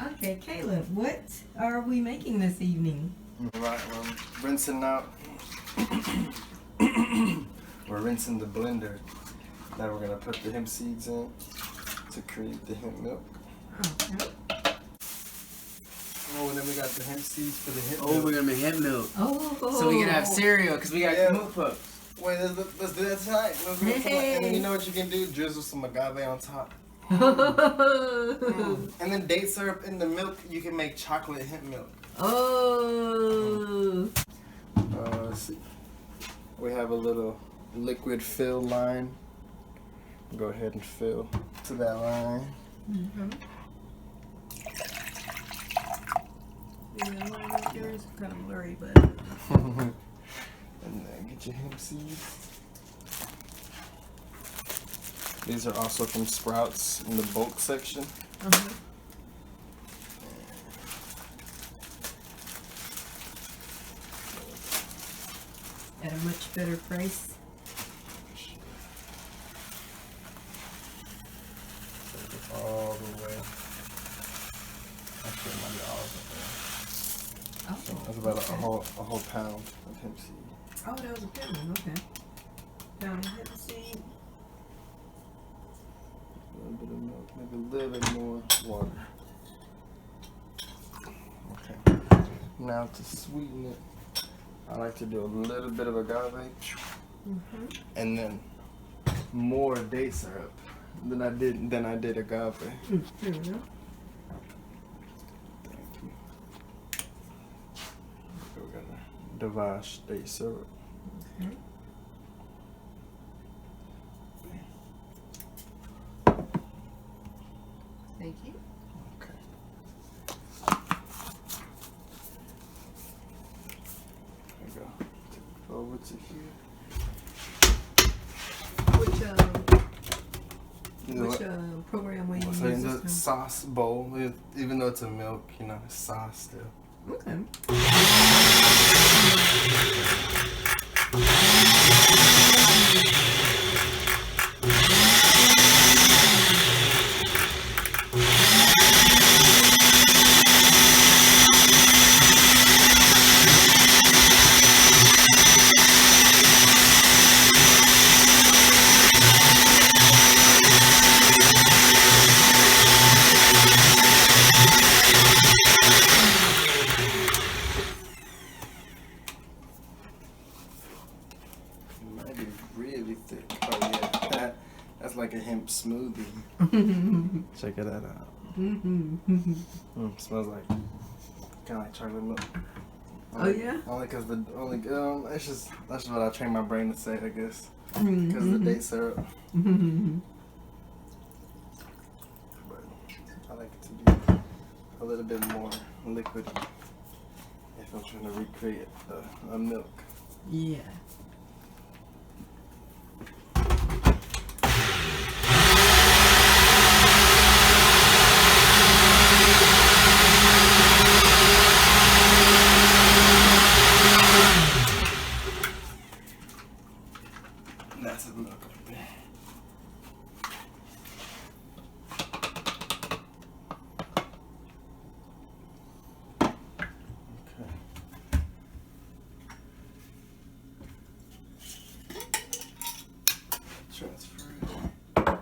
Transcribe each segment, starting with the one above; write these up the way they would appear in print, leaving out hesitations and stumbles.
Okay, Caleb, what are we making this evening? Right, we're rinsing out. We're rinsing the blender. Now we're gonna put the hemp seeds in to create the hemp milk. Okay. Oh, and then we got the hemp seeds for the hemp Oh, milk. we're gonna make hemp milk. Oh. So we can have cereal because we got milk pups. Wait, let's do that tonight. Let's do that tonight. And then you know what you can do? Drizzle some agave on top. And then date syrup in the milk. You can make chocolate hemp milk. Oh. Let's see. We have a little liquid fill line. Go ahead and fill to that line. Mm-hmm. Yeah, the line right there is kind of blurry, but. And then get your hemp seeds. These are also from Sprouts in the bulk section. Uh-huh. At a much better price. All the way. Actually, it might be all of it. Oh, That's about okay. a whole pound of hemp seed. Oh, that was a pound, okay. Pound of hemp seed. A little bit of milk, maybe a little bit more water. Okay. Now to sweeten it, I like to do a little bit of agave, Mm-hmm. and then more date syrup than I did agave. There we go. Thank you. We're gonna divide date syrup. Okay. Thank you. Okay. There we go. Take it over to here. Which program will you use So in the this time? sauce bowl, even though it's a milk, you know, it's sauce still. Okay. It might be really thick. Oh yeah, that's like a hemp smoothie. Check it out. Smells like kind of like chocolate milk. Oh yeah. It's just that's what I train my brain to say, I guess, because Mm-hmm. of the date syrup. Mm-hmm. But I like it to be a little bit more liquid if I'm trying to recreate a milk. Yeah. That's a milk right there. Okay. Transfer it.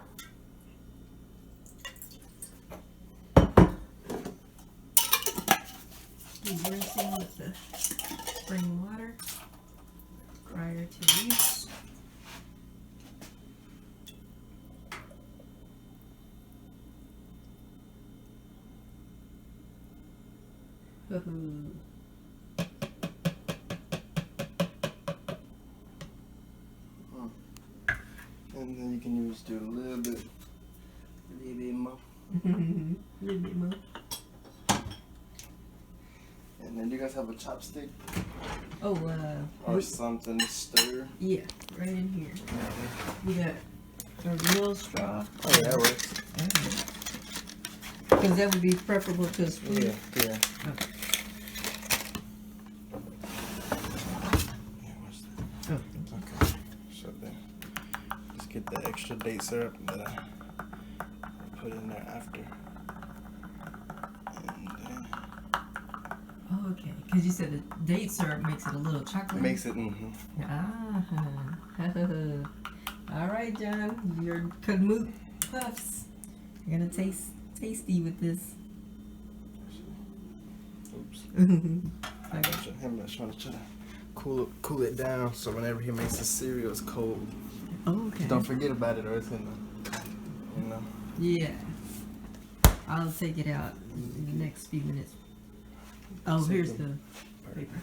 Keep rinsing with the spring water prior to use. Woohoo. And then you can do a little bit more. Little bit more. And then you guys have a chopstick Oh, or something to stir. yeah, right in here. We got a real straw. Oh yeah, that works. Because that would be preferable to a spoon. Yeah. Okay. Yeah, what's that? Oh, thank you. Okay. So then, just get the extra date syrup that I put in there after. And Because you said the date syrup makes it a little chocolate. Makes it. Ah. All right, John. Your kamut puffs. You're gonna taste tasty with this. Oops. Okay. I'm not trying to cool it down so whenever he makes the cereal, it's cold. Oh, okay. Don't forget about it, or it's gonna, Yeah. I'll take it out in the next few minutes. Oh, here's the paper.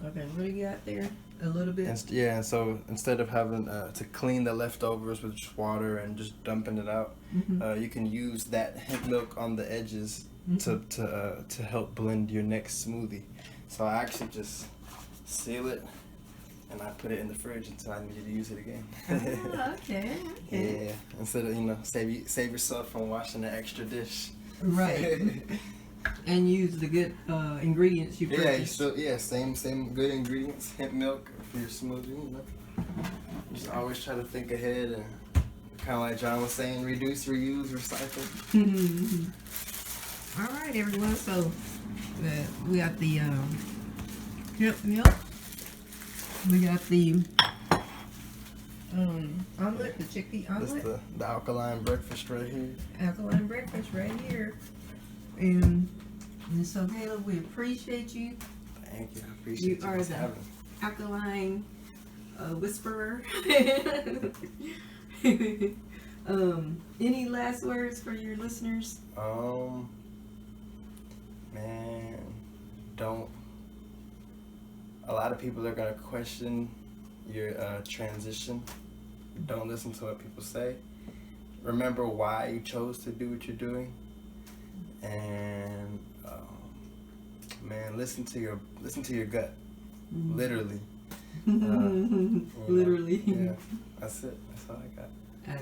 Okay, what do you got there? A little bit? And so instead of having to clean the leftovers with just water and just dumping it out, you can use that hemp milk on the edges to help blend your next smoothie. So I actually just seal it and I put it in the fridge until I need to use it again. Okay. Yeah, instead of save yourself from washing the extra dish. Right. And use the good ingredients you purchased. Same good ingredients. Hemp milk for your smoothie. Just always try to think ahead and kind of like John was saying, reduce, reuse, recycle. All right, everyone. So we got the hemp milk. We got the omelet, the chickpea omelet. That's the alkaline breakfast right here. Alkaline breakfast right here. And so, Caleb, we appreciate you. Thank you. I appreciate you are the having me. alkaline whisperer. Any last words for your listeners? Man, don't. A lot of people are gonna question your transition. Don't listen to what people say. Remember why you chose to do what you're doing, and man, listen to your gut. Literally. Literally. Yeah, that's it. That's all I got.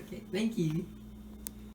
Okay, thank you.